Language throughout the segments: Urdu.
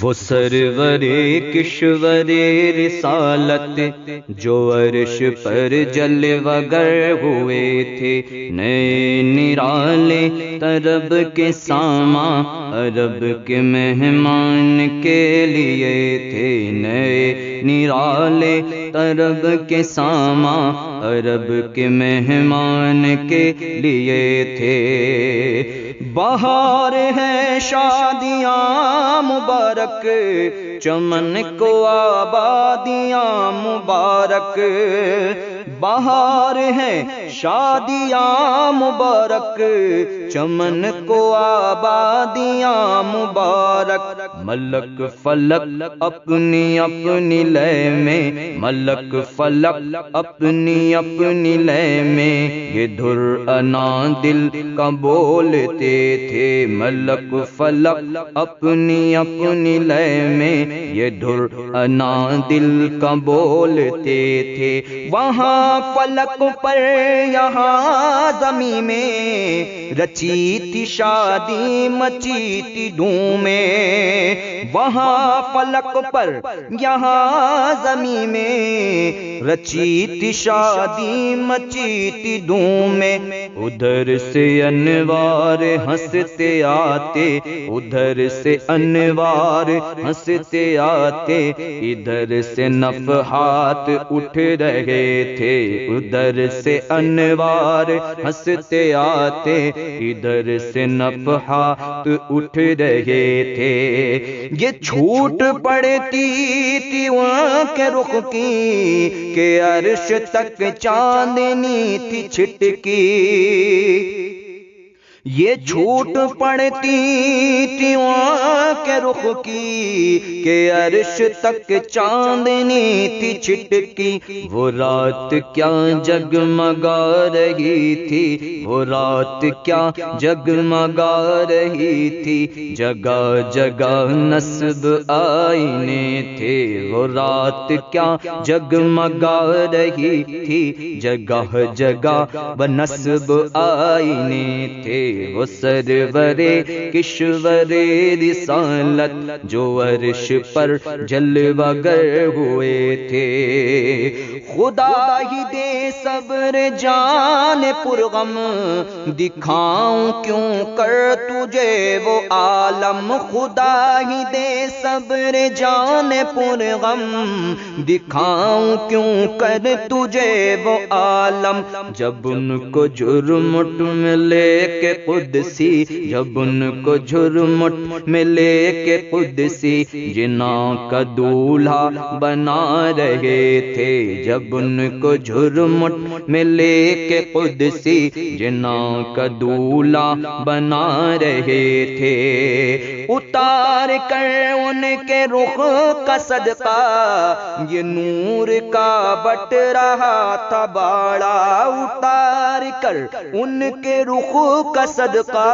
وہ سرور کشور رسالت جو عرش پر جلوہ گر ہوئے تھے، نئے نرالے طرب کے ساماں عرب کے مہمان کے لیے تھے، نئے نرالے طرب کے ساماں عرب کے مہمان کے لیے تھے۔ بہار ہے شادیاں مبارک، چمن کو آبادیاں مبارک، بہار ہے شادیاں مبارک، چمن کو آبادیاں مبارک۔ ملک فلک اپنی اپنی لے میں، ملک فلک اپنی اپنی لے میں، یہ دھر انا دل کا بولتے تھے، ملک فلک اپنی اپنی لے میں، یہ دھر انا دل کا بولتے تھے۔ وہاں فلک پر یہاں زمین میں، رچی تھی شادی مچی تھی دھومیں، وہاں فلک پر یہاں زمین میں، رچی تھی شادی مچی تھی دھومیں۔ ادھر سے انوار ہنستے آتے، ادھر سے انوار ہنستے آتے، ادھر سے نفحات اٹھ رہے تھے، ادھر سے انوار ہنستے آتے، ادھر سے نفحات اٹھ رہے تھے۔ یہ چھوٹ پڑتی تھی وہاں کے رخ کی کہ عرش تک چاندنی تھی چھٹکی، یہ چھوٹ پڑتی تھی وہاں کے رخ کی کہ عرش تک چاندنی تھی چھٹکی۔ وہ رات کیا جگمگا رہی تھی، وہ رات کیا جگمگا رہی تھی، جگہ جگہ نصب آئینے تھے، وہ رات کیا جگمگا رہی تھی، جگہ جگہ بنصب آئینے تھے۔ وہ سرور کشور رسالت جو عرش پر جلوہ گر ہوئے تھے، خدا ہی دے صبر جان پرغم، دکھاؤں کیوں کر تجھے وہ عالم، خدا ہی دے صبر جان پرغم، دکھاؤں کیوں کر تجھے وہ عالم۔ جب ان کو جھرمٹ میں لے کے قدسی، جب ان کو جھرمٹ میں لے کے قدسی، جنا کا دولہا بنا رہے تھے، جب ان کو جھرمٹ میں لے کے قدسی، جنا کا دولہا بنا رہے تھے۔ اتار کر ان کے رخ کا صدقہ، یہ نور کا بٹ رہا تھا باڑا، اتار کر ان کے رخ کا صدقہ،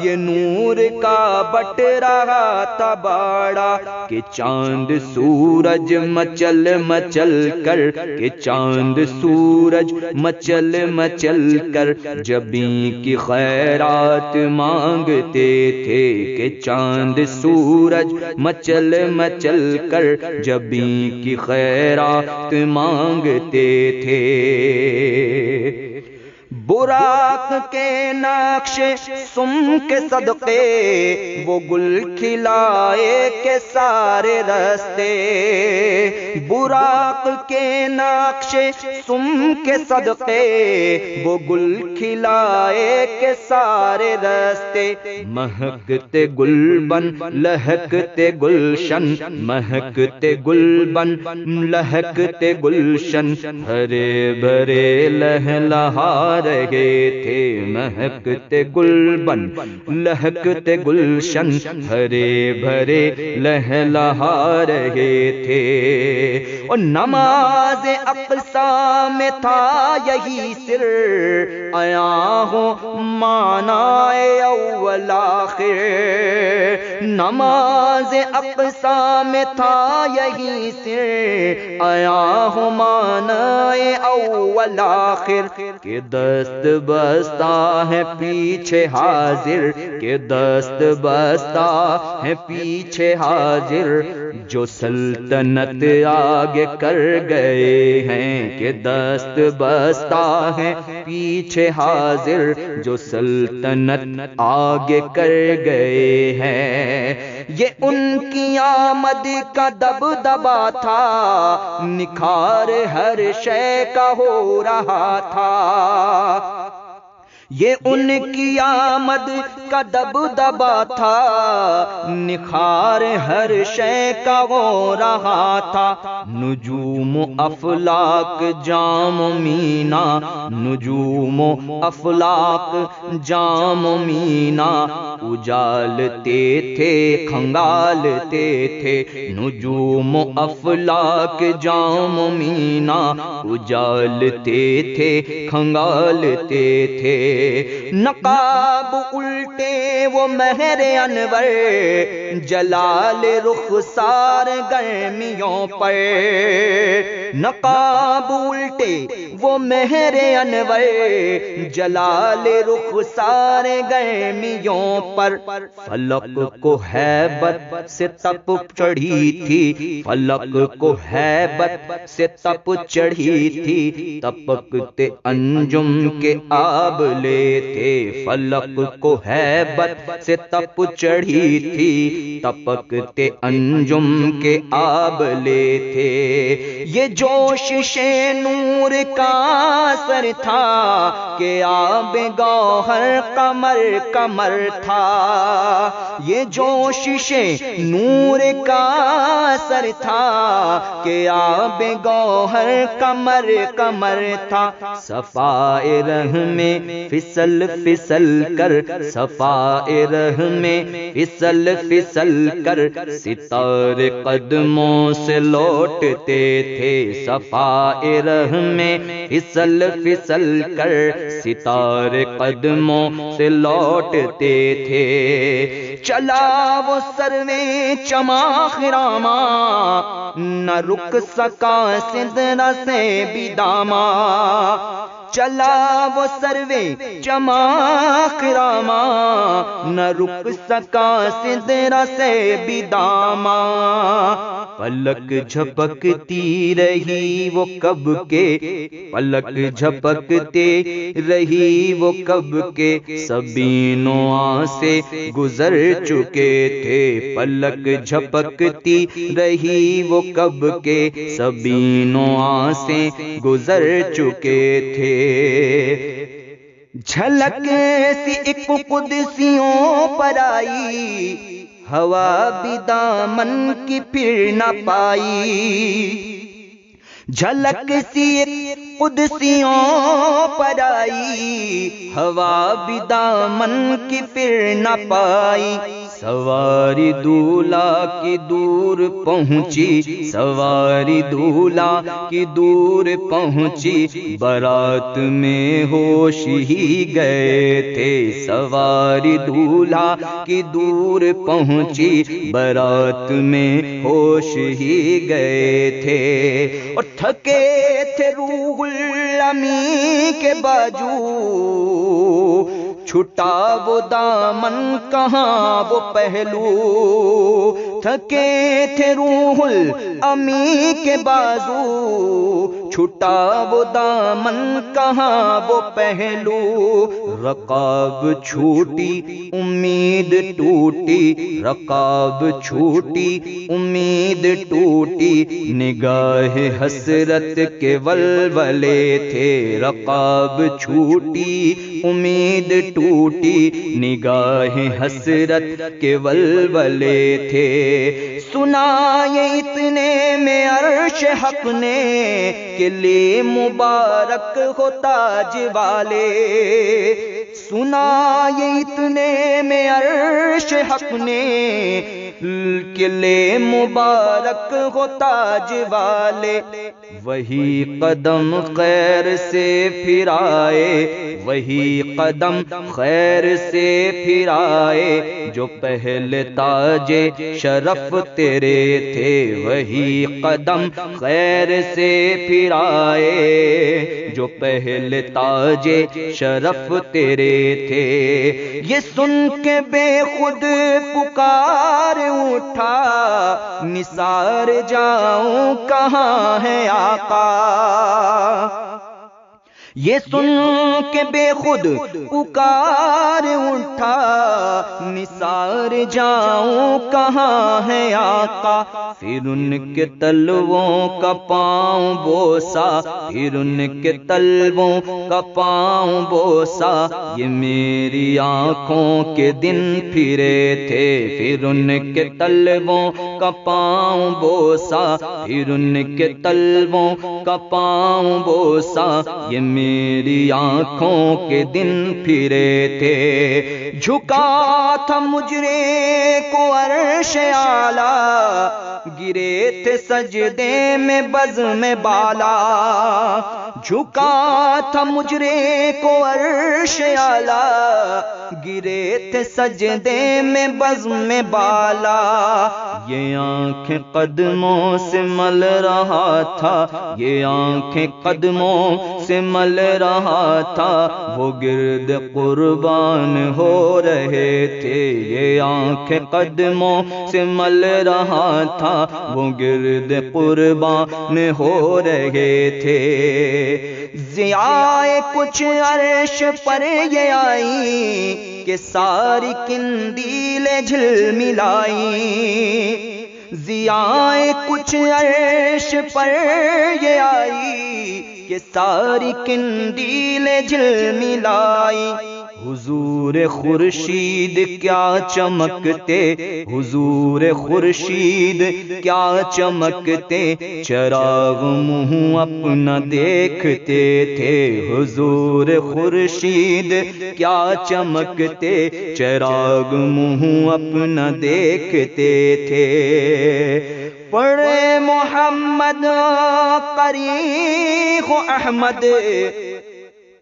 یہ نور کا بٹ رہا تھا باڑا، کہ چاند سورج مچل مچل کر، کہ چاند سورج مچل مچل کر جبیں کی خیرات مانگتے تھے، کہ چاند سورج مچل مچل کر جبیں کی خیرات مانگتے تھے۔ براق کے نقش سم کے صدقے، وہ گل کھلائے کے سارے رستے، براق کے نقش سم کے صدقے، وہ گل کھلائے کے سارے رستے، مہکتے گلبن لہکتے گلشن، مہکتے گلبن لہکتے گلشن، ہرے بھرے لہلہا رہے تھے، مہکتے گلبن لہکتے گلشن، ہرے بھرے لہلہا رہے تھے۔ اور نماز اقصیٰ میں تھا یہی سر، آیا ہوں معنی اول آخر، نماز اقصا میں تھا یہی سر، آیا ہوں معنی اول آخر، کہ دست بستہ ہے پیچھے حاضر، کہ دست بستہ ہے پیچھے حاضر، جو سلطنت آگے کر گئے ہیں، کہ دست بستہ ہے پیچھے حاضر، جو سلطنت آگے کر گئے ہیں۔ یہ ان کی آمد کا دبدبا تھا، نکھار ہر شے کا ہو رہا تھا۔ یہ ان کی آمد کا دبدبا تھا، نکھار ہر شے کا ہو رہا تھا۔ نجوم و افلاک جام و مینا، نجوم و افلاک جام و مینا، اجالتے تھے کھنگالتے تھے، نجوم و افلاک جام و مینا، اجالتے تھے کھنگالتے تھے۔ نقاب الٹے وہ مہر انور، جلال رخسار گرمیوں پر، نقاب الٹے وہ مہر انور، جلال رخسار گرمیوں پر۔ فلک کو ہیبت سے تپ چڑھی تھی، فلک کو ہیبت سے تپ چڑھی تھی، تپکتے انجم کے آبلے تھے، فلک کو ہیبت سے تپ چڑھی تھی، تپکتے انجم کے آبلے تھے۔ یہ جوشش نور کا اثر تھا، کہ آب گوہر قمر قمر تھا۔ یہ جوشش نور کا اثر تھا، کہ آب گوہر قمر قمر تھا۔ صفائے رہ میں پھسل پھسل کر، صفائے رہ میں پھسل پھسل کر، ستارے قدموں سے لوٹتے تھے، صفائے رہ میں پھسل پھسل کر، ستارے قدموں سے لوٹتے تھے۔ چلا وہ سروے چماخ راما، نہ رک سکا سدرہ سے بھی داما، چلا وہ سروے چماخ راما، نہ رک سکا سدرہ سے بھی داما۔ پلک جھپکتی رہی وہ کب کے، پلک جھپکتے رہی وہ کب کے، سبینوں سے گزر چکے تھے، پلک جھپکتی رہی وہ کب کے، سبینوں سے گزر چکے تھے۔ جھلک سی ایک قدسیوں پر آئی، ہوا بھی دامن کی پھر نہ پائی، جھلک سی ایک قدسیوں پر آئی، ہوا بھی دامن کی پھر نہ پائی۔ سواری دولہا کی دور پہنچی، سواری دولہا کی دور پہنچی، بارات میں ہوش ہی گئے تھے، سواری دولہا کی دور پہنچی، بارات میں ہوش ہی گئے تھے۔ اور تھکے تھے روح الامی کے بازو، چھٹا وہ دامن کہاں وہ پہلو، تھکے تھے روح الامی کے بازو، چھٹا وہ دامن کہاں وہ پہلو۔ رقاب چھوٹی امید ٹوٹی، رقاب چھوٹی امید ٹوٹی، نگاہ حسرت کے ولولے تھے، رقاب چھوٹی امید ٹوٹی، نگاہ حسرت کے ولولے تھے۔ سنا یہ اتنے میں عرش حق نے، کہ لے مبارک ہو تاج والے، سنا یہ اتنے میں عرش حق نے، کہ لے مبارک ہو تاج والے۔ وہی قدم خیر سے پھر آئے، وہی قدم خیر سے پھرائے جو پہلے تاج شرف تیرے تھے، وہی قدم خیر سے پھرائے جو پہلے تاج شرف تیرے تھے۔ یہ سن کے بے خود پکار اٹھا، نثار جاؤں کہاں ہے آقا۔ یہ سن کے بے خود پکار اٹھا، نثار جاؤں کہاں ہے آقا۔ پھر ان کے تلووں کا پاؤں بوسا، پھر ان کے تلووں کا پاؤں بوسا، یہ میری آنکھوں کے دن پھرے تھے۔ پھر ان کے تلووں کا پاؤں بوسا، پھر ان کے تلووں کا پاؤں بوسا، یہ میری آنکھوں کے دن پھرے تھے۔ جھکا تھا مجرے کو عرش اعلیٰ، گرے تھے سجدے میں بزم بالا۔ جھکا تھا مجرے کو عرش اعلیٰ، گرے تھے سجدے میں بزم بالا۔ یہ آنکھیں قدموں سے مل رہا تھا، یہ آنکھیں قدموں سے مل رہا تھا، وہ گرد قربان ہو رہے تھے۔ یہ آنکھیں قدموں سے مل رہا تھا، وہ گرد قربان ہو رہے تھے۔ ضیائے کچھ عرش پر یہ آئی کہ ساری قندیلیں جھلملائی۔ ضیائے کچھ عرش پر یہ آئی کہ ساری قندیلیں جھلملائی۔ حضور خورشید کیا چمکتے، حضور خورشید کیا چمکتے، چراغ منہ اپنا دیکھتے تھے۔ حضور خورشید کیا چمکتے، چراغ منہ اپنا دیکھتے تھے۔ پڑھے محمد قریب احمد،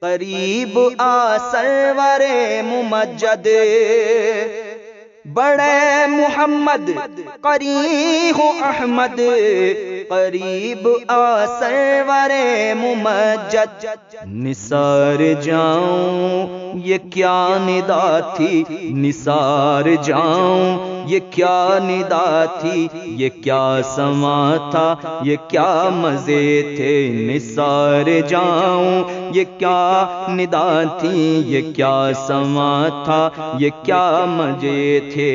قریب آ سرور ممجد۔ بڑے محمد قریب احمد، قریب آ سرور ممجد۔ نثار جاؤں یہ کیا ندا تھی، نثار جاؤں یہ کیا ندا تھی، یہ کیا سما تھا، یہ کیا مزے تھے۔ نثار جاؤں یہ کیا ندا تھی، یہ کیا سما تھا، یہ کیا مزے تھے۔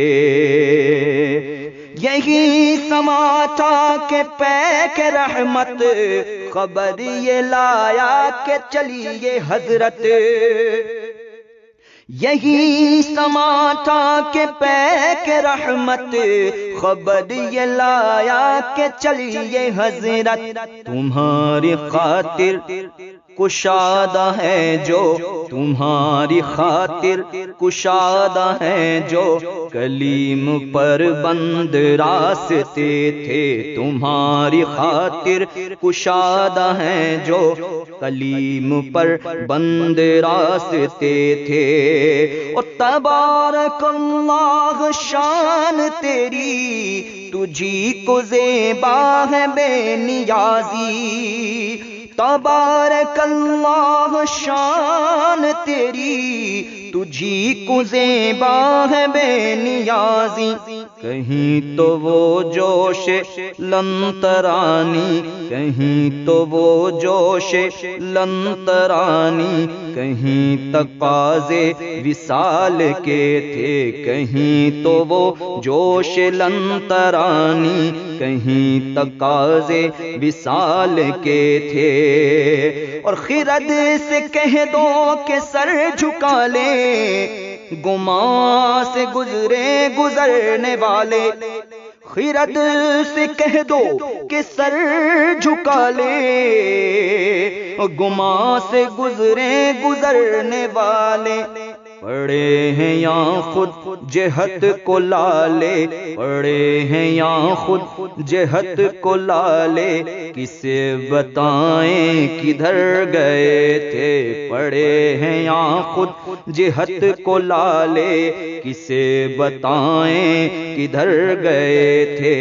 یہی سما تھا کہ پیک رحمت خبر یہ لایا کہ چلیے حضرت۔ یہی سما تھا کہ پیک رحمت خبر یہ لایا کہ چلیے حضرت۔ تمہاری خاطر کشادہ ہے جو، تمہاری خاطر کشادہ ہے جو، کلیم پر بند راستے تھے۔ تمہاری خاطر کشادہ ہے جو، کلیم پر بند راستے تھے۔ اور تبارک اللہ شان تیری، تجھی کو زیبا ہے بے نیازی۔ تبارک اللہ شان تیری، تجھی کو زیبا ہے بے نیازی۔ کہیں تو وہ جوش لنترانی، کہیں تو وہ جوش لنترانی، کہیں تقاضے وصال کے تھے۔ کہیں تو وہ جوش لنترانی، کہیں تقاضے وصال کے تھے۔ اور خرد سے کہہ دو کہ سر جھکا لے، گمان سے گزرے گزرنے والے۔ خرد سے کہہ دو کہ سر جھکا لے، گمان سے گزرے گزرنے والے۔ پڑے ہیں یہاں خود جہت کو لالے، پڑے ہیں یہاں خود جہت کو لالے، کسے بتائیں کدھر گئے تھے، پڑے ہیں یہاں خود جہت کو لالے، کسے بتائیں کدھر گئے تھے۔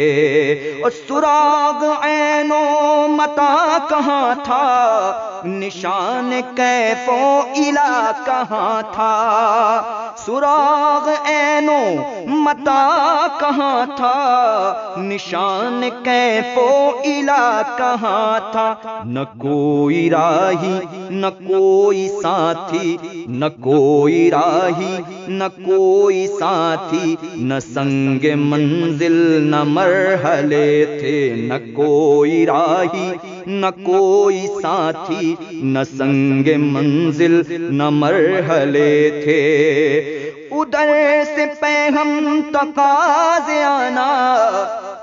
اور سراغ عین و متا کہاں تھا، نشان کیف و الا کہاں تھا، سراغ عین و متا کہاں تھا، نشان کیف و الا کہاں تھا، نہ کوئی راہی نہ کوئی ساتھی، نہ کوئی راہی نہ کوئی ساتھی، نہ سنگ منزل نہ مرحلے تھے، نہ کوئی راہی نہ کوئی ساتھی، نہ سنگ منزل نہ مرحلے تھے۔ ادھر سے پیغام تقاضے آنا،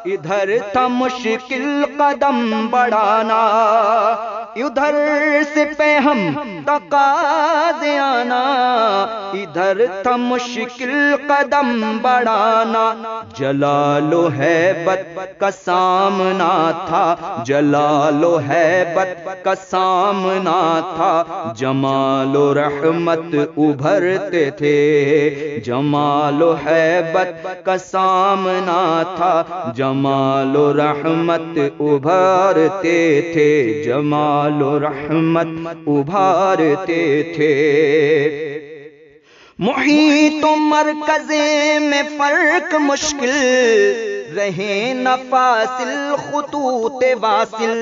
ادھر تھا مشکل قدم بڑھانا، ادھر سے پیغام تقاضے آنا، ادھر تھا مشکل قدم بڑھانا، جلال و ہیبت کا سامنا تھا، جلال و ہیبت کا سامنا تھا، جمال و رحمت ابھرتے تھے، جمال و ہیبت کا سامنا تھا، جمال و رحمت ابھرتے تھے، جمال و رحمت ابھرتے تھے۔ محیط و مرکز میں فرق مشکل رہے نہ فاصل خطوط واصل،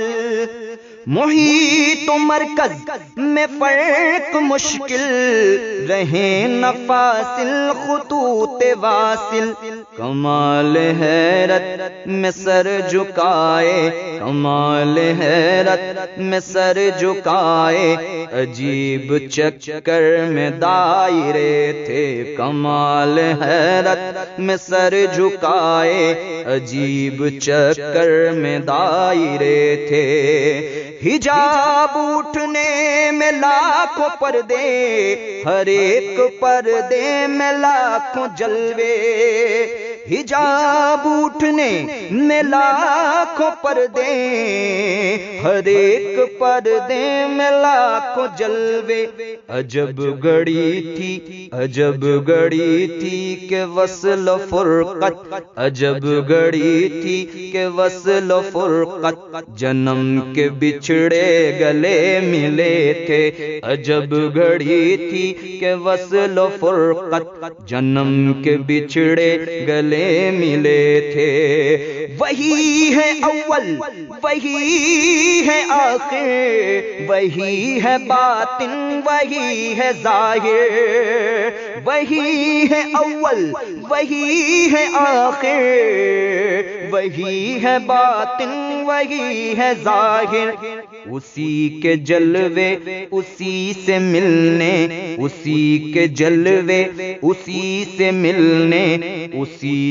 محیط و مرکز میں فرق مشکل رہے نہ فاصل خطوط واصل، کمال حیرت میں سر جھکائے، کمال حیرت میں سر جھکائے، عجیب چکر میں دائرے تھے، کمال حیرت میں سر جھکائے، عجیب چکر میں دائرے تھے، حجاب اٹھنے میں لاکھوں پردے، ہر ایک پردے میں لاکھوں جلوے، حجاب اٹھنے میں لاکھوں پردے، ہر ایک پردے میں لاکھوں جلوے، عجب گھڑی تھی عجب گھڑی تھی کہ وصل و فرقت، عجب گھڑی تھی کہ وصل و فرقت، جنم کے بچھڑے گلے ملے تھے، عجب گھڑی تھی کہ وصل و فرقت، جنم کے بچھڑے گلے ملے تھے، وہی ہے اول وہی ہے آخر، وہی ہے باطن وہی ہے ظاہر، وہی ہے اول وہی ہے آخر، وہی ہے باطن وہی ہے ظاہر، اسی کے جلوے اسی سے ملنے، اسی کے جلوے اسی سے ملنے، اسی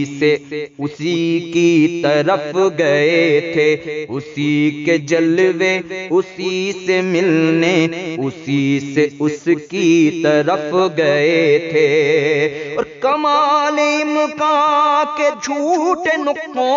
کی طرف گئے تھے، اسی کے جلوے اسی سے ملنے، اسی سے اس کی طرف گئے تھے، اور کمال امکان کے جھوٹے نقطوں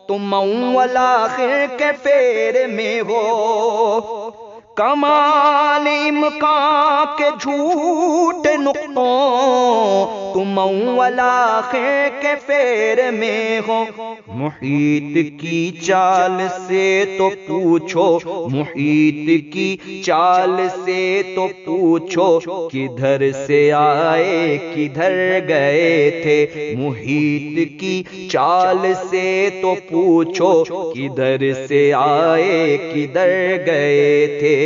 تم اول آخر کے پھیرے میں ہو، کمال امکان کے جھوٹے نقطوں تم اول آخر کے پھیرے میں ہو، محیط کی چال سے تو پوچھو، محیط کی چال سے تو پوچھو، کدھر سے آئے کدھر گئے تھے، محیط کی چال سے تو پوچھو، کدھر سے آئے کدھر گئے تھے،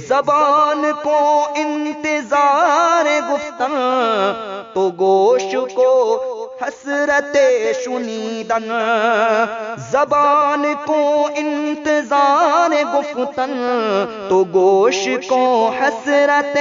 زبان کو انتظار گفتن تو گوش کو حسرت شنیدن، زبان کو انتظار گفتن تو گوش کو حسرت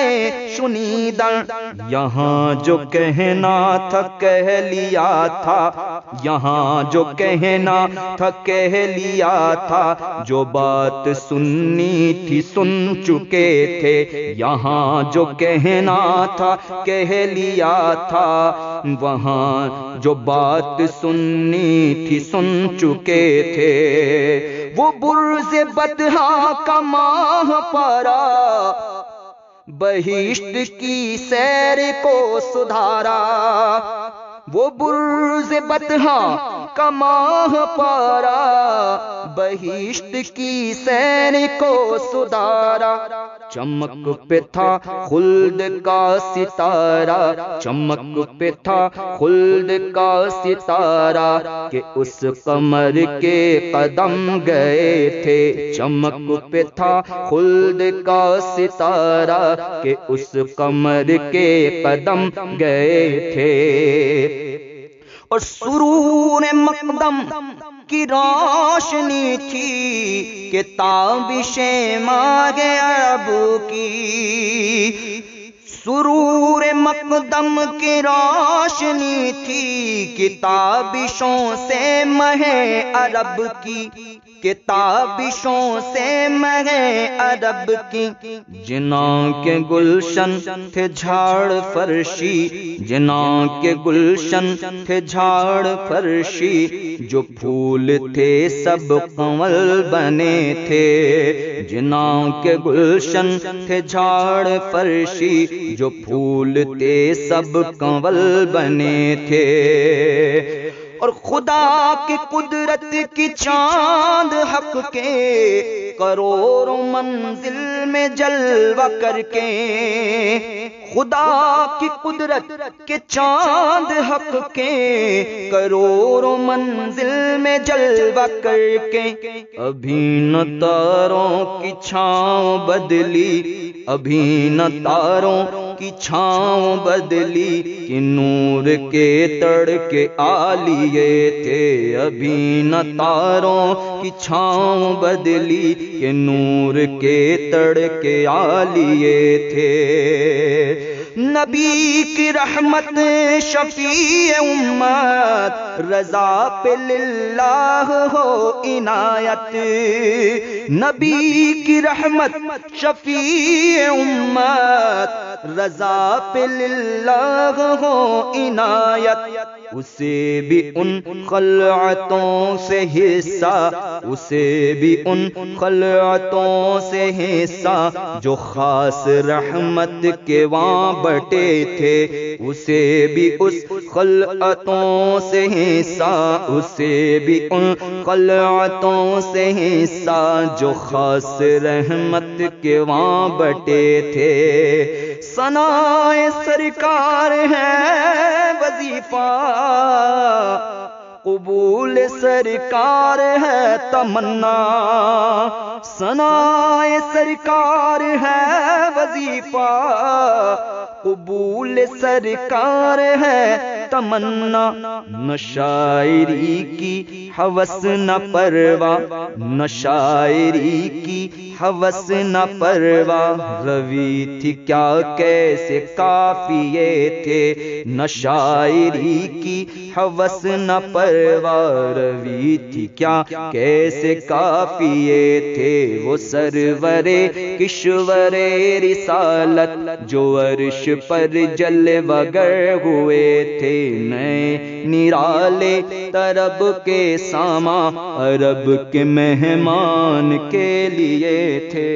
شنیدن، یہاں جو کہنا تھا کہہ لیا تھا، یہاں جو کہنا تھا کہہ لیا تھا، جو بات سننی تھی سن چکے تھے، یہاں جو کہنا تھا کہہ لیا تھا، وہاں جو بات سننی تھی سن چکے تھے، وہ برز بدہا کا ماہ پارا، بہشت کی سیر کو سدھارا، وہ برز بدہا کا ماہ پارا، بہشت کی سیر کو سدھارا، چمک پہ تھا خلد کا ستارہ، چمک پہ تھا خلد کا ستارہ، کہ اس قمر کے قدم گئے تھے، چمک پہ تھا خلد کا ستارہ، کہ اس قمر کے قدم گئے تھے، اور سرور مقدم کی روشنی تھی کہ تابش ماہ عرب کی، سرور مقدم کی روشنی تھی کہ تابشوں سے مہ عرب کی، کہ تابشوں سے مہ عرب کی، جناں کے گلشن تھے جھاڑ فرشی، جناں کے گلشن تھے جھاڑ فرشی، جو پھول تھے سب کنول بنے تھے، جناں کے گلشن تھے جھاڑ فرشی، جو پھول تھے سب کنول بنے تھے، اور خدا کی قدرت کی چاند حق کے کروڑوں منزل میں جلوہ کر کے، خدا کی قدرت کے چاند حق کے کروڑوں منزل میں جلوہ کر کے، ابھی نہ تاروں کی چھاؤں بدلی، ابھی نہ تاروں کی چھاؤں بدلی، کہ نور کے تڑکے آ لیے تھے، ابھی نہ تاروں کی چھاؤں بدلی، کہ نور کے تڑکے آ لیے تھے، نبی کی رحمت شفیع امت، رضا پہ للہ ہو عنایت، نبی کی رحمت شفیع امت، رضا پہ للہ ہو عنایت، اسے بھی ان خلعتوں سے حصہ، اسے بھی ان خلعتوں سے حصہ، جو خاص رحمت کے وہاں بٹے تھے، اسے بھی اس خلعتوں سے حصہ، اسے بھی ان خلعتوں سے حصہ، جو خاص رحمت کے وہاں بٹے تھے، ثنائے سرکار ہے وظیفہ، قبول سرکار ہے تمنا، ثنائے سرکار ہے وظیفہ، قبول سرکار ہے تمنا، نہ شاعری کی ہوس نہ پرواہ، نہ شاعری کی ہوس نہ پرواہ، روی تھی کیا کیسے قافیے تھے، نہ شاعری کی ہوس نہ پرواہ، روی تھی کیا کیسے قافیے تھے، وہ سرور کشور رسالت، جو عرش پر جلوہ گر ہوئے تھے، نئے نرالے طرب کے ساما، عرب کے مہمان کے لیے تھے۔